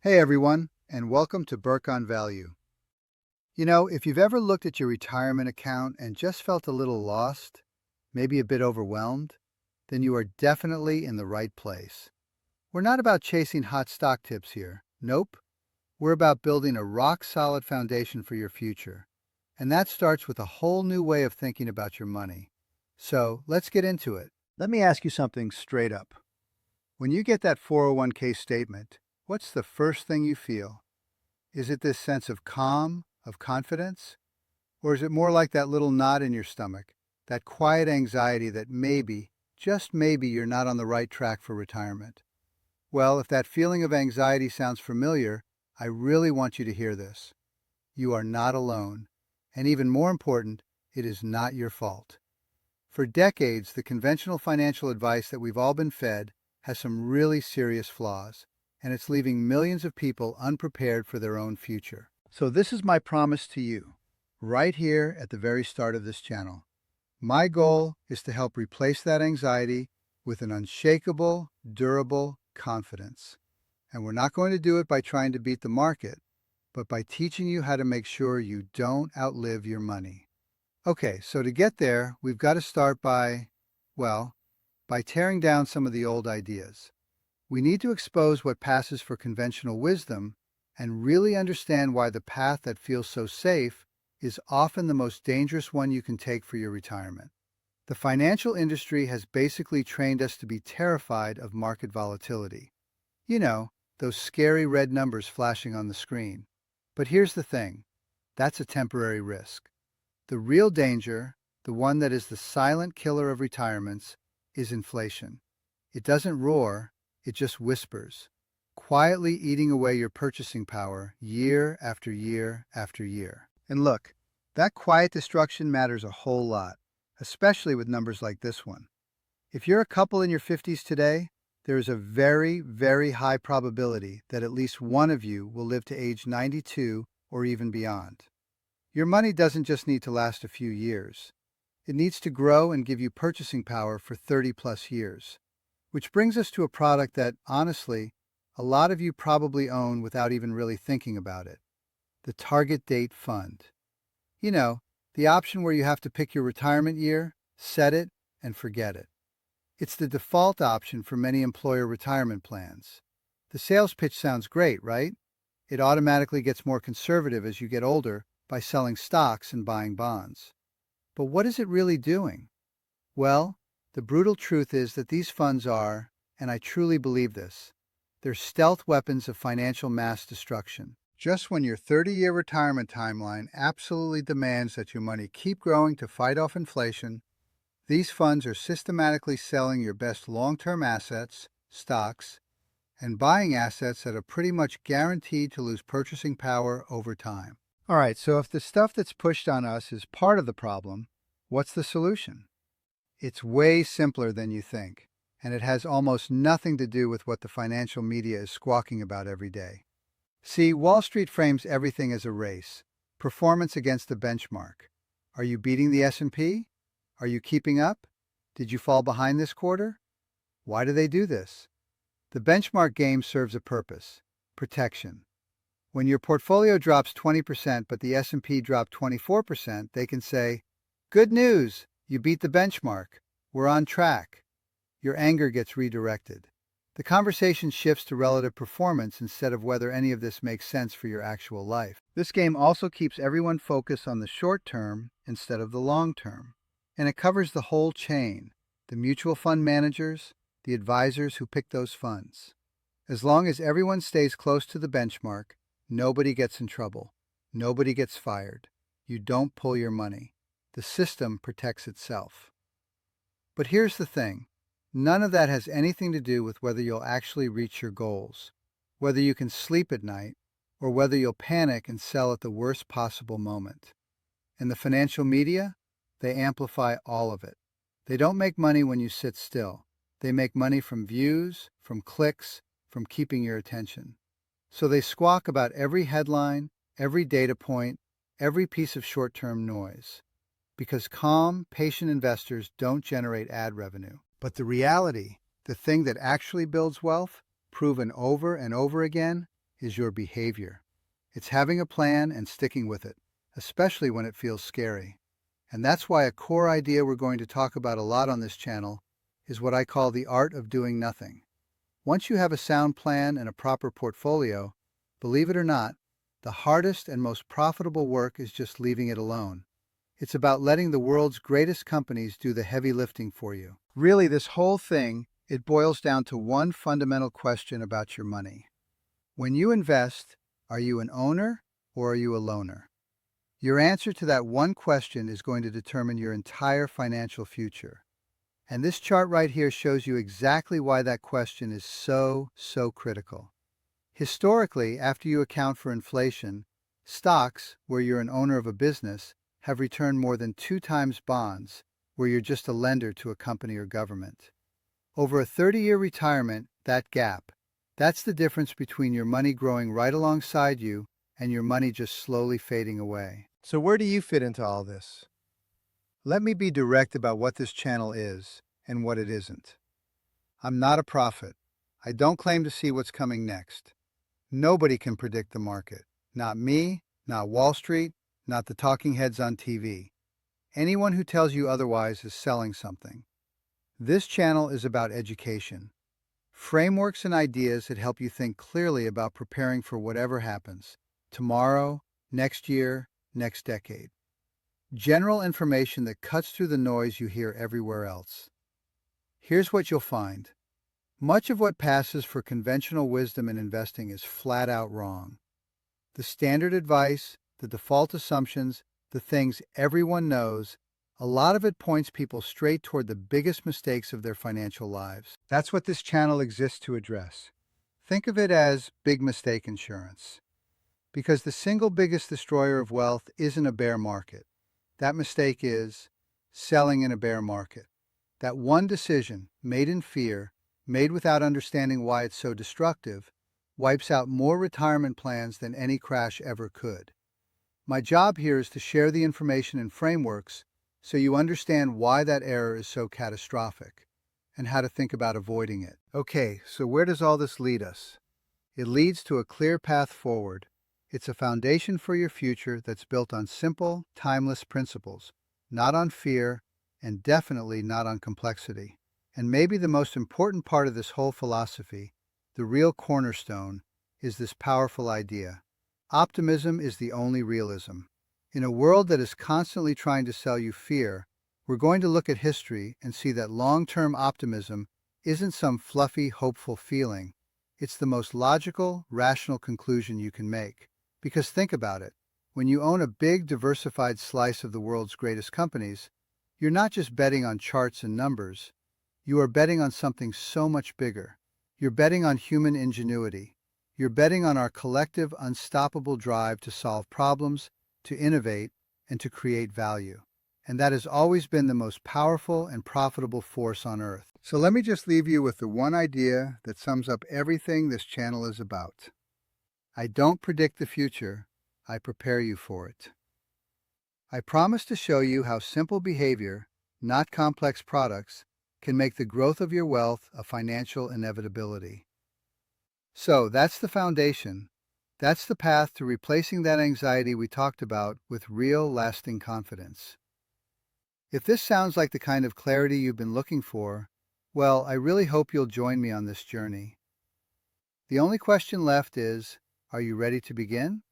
Hey everyone, and welcome to Berk on Value. If you've ever looked at your retirement account and just felt a little lost, maybe a bit overwhelmed, then you are definitely in the right place. We're not about chasing hot stock tips here. Nope. We're about building a rock-solid foundation for your future. And that starts with a whole new way of thinking about your money. So let's get into it. Let me ask you something straight up. When you get that 401k statement, what's the first thing you feel? Is it this sense of calm, of confidence? Or is it more like that little knot in your stomach, that quiet anxiety that maybe, just maybe, you're not on the right track for retirement? Well, if that feeling of anxiety sounds familiar, I really want you to hear this. You are not alone. And even more important, it is not your fault. For decades, the conventional financial advice that we've all been fed has some really serious flaws, and it's leaving millions of people unprepared for their own future. So this is my promise to you, right here at the very start of this channel. My goal is to help replace that anxiety with an unshakable, durable confidence. And we're not going to do it by trying to beat the market, but by teaching you how to make sure you don't outlive your money. Okay, so to get there, we've got to start by tearing down some of the old ideas. We need to expose what passes for conventional wisdom and really understand why the path that feels so safe is often the most dangerous one you can take for your retirement. The financial industry has basically trained us to be terrified of market volatility. You know, those scary red numbers flashing on the screen. But here's the thing, that's a temporary risk. The real danger, the one that is the silent killer of retirements, is inflation. It doesn't roar, it just whispers, quietly eating away your purchasing power year after year after year. And look, that quiet destruction matters a whole lot, especially with numbers like this one. If you're a couple in your 50s today, there is a very, very high probability that at least one of you will live to age 92 or even beyond. Your money doesn't just need to last a few years. It needs to grow and give you purchasing power for 30 plus years. Which brings us to a product that, honestly, a lot of you probably own without even really thinking about it. The Target Date Fund. You know, the option where you have to pick your retirement year, set it, and forget it. It's the default option for many employer retirement plans. The sales pitch sounds great, right? It automatically gets more conservative as you get older by selling stocks and buying bonds. But what is it really doing? Well, the brutal truth is that these funds are, and I truly believe this, they're stealth weapons of financial mass destruction. Just when your 30-year retirement timeline absolutely demands that your money keep growing to fight off inflation, these funds are systematically selling your best long-term assets, stocks, and buying assets that are pretty much guaranteed to lose purchasing power over time. All right, so if the stuff that's pushed on us is part of the problem, what's the solution? It's way simpler than you think, and it has almost nothing to do with what the financial media is squawking about every day. See, Wall Street frames everything as a race, performance against a benchmark. Are you beating the S&P? Are you keeping up? Did you fall behind this quarter? Why do they do this? The benchmark game serves a purpose: protection. When your portfolio drops 20% but the S&P dropped 24%, they can say, "Good news! You beat the benchmark. We're on track." Your anger gets redirected. The conversation shifts to relative performance instead of whether any of this makes sense for your actual life. This game also keeps everyone focused on the short term instead of the long term. And it covers the whole chain: the mutual fund managers, the advisors who pick those funds. As long as everyone stays close to the benchmark, nobody gets in trouble. Nobody gets fired. You don't pull your money. The system protects itself. But here's the thing. None of that has anything to do with whether you'll actually reach your goals, whether you can sleep at night, or whether you'll panic and sell at the worst possible moment. And the financial media, they amplify all of it. They don't make money when you sit still. They make money from views, from clicks, from keeping your attention. So they squawk about every headline, every data point, every piece of short-term noise. Because calm, patient investors don't generate ad revenue. But the reality, the thing that actually builds wealth, proven over and over again, is your behavior. It's having a plan and sticking with it, especially when it feels scary. And that's why a core idea we're going to talk about a lot on this channel is what I call the art of doing nothing. Once you have a sound plan and a proper portfolio, believe it or not, the hardest and most profitable work is just leaving it alone. It's about letting the world's greatest companies do the heavy lifting for you. Really, this whole thing, it boils down to one fundamental question about your money. When you invest, are you an owner or are you a loner? Your answer to that one question is going to determine your entire financial future. And this chart right here shows you exactly why that question is so critical. Historically, after you account for inflation, stocks, where you're an owner of a business, have returned more than 2 times bonds, where you're just a lender to a company or government. Over a 30-year retirement, that gap, that's the difference between your money growing right alongside you and your money just slowly fading away. So where do you fit into all this? Let me be direct about what this channel is and what it isn't. I'm not a prophet. I don't claim to see what's coming next. Nobody can predict the market. Not me, not Wall Street, not the talking heads on TV. Anyone who tells you otherwise is selling something. This channel is about education. Frameworks and ideas that help you think clearly about preparing for whatever happens. Tomorrow, next year, next decade. General information that cuts through the noise you hear everywhere else. Here's what you'll find. Much of what passes for conventional wisdom in investing is flat out wrong. The standard advice, the default assumptions, the things everyone knows, a lot of it points people straight toward the biggest mistakes of their financial lives. That's what this channel exists to address. Think of it as big mistake insurance. Because the single biggest destroyer of wealth isn't a bear market. That mistake is selling in a bear market. That one decision, made in fear, made without understanding why it's so destructive, wipes out more retirement plans than any crash ever could. My job here is to share the information and frameworks so you understand why that error is so catastrophic and how to think about avoiding it. Okay, so where does all this lead us? It leads to a clear path forward. It's a foundation for your future that's built on simple, timeless principles, not on fear, and definitely not on complexity. And maybe the most important part of this whole philosophy, the real cornerstone, is this powerful idea. Optimism is the only realism. In a world that is constantly trying to sell you fear, we're going to look at history and see that long-term optimism isn't some fluffy, hopeful feeling. It's the most logical, rational conclusion you can make. Because think about it, when you own a big, diversified slice of the world's greatest companies, you're not just betting on charts and numbers. You are betting on something so much bigger. You're betting on human ingenuity. You're betting on our collective, unstoppable drive to solve problems, to innovate, and to create value. And that has always been the most powerful and profitable force on Earth. So let me just leave you with the one idea that sums up everything this channel is about. I don't predict the future, I prepare you for it. I promise to show you how simple behavior, not complex products, can make the growth of your wealth a financial inevitability. So that's the foundation. That's the path to replacing that anxiety we talked about with real, lasting confidence. If this sounds like the kind of clarity you've been looking for, well, I really hope you'll join me on this journey. The only question left is, are you ready to begin?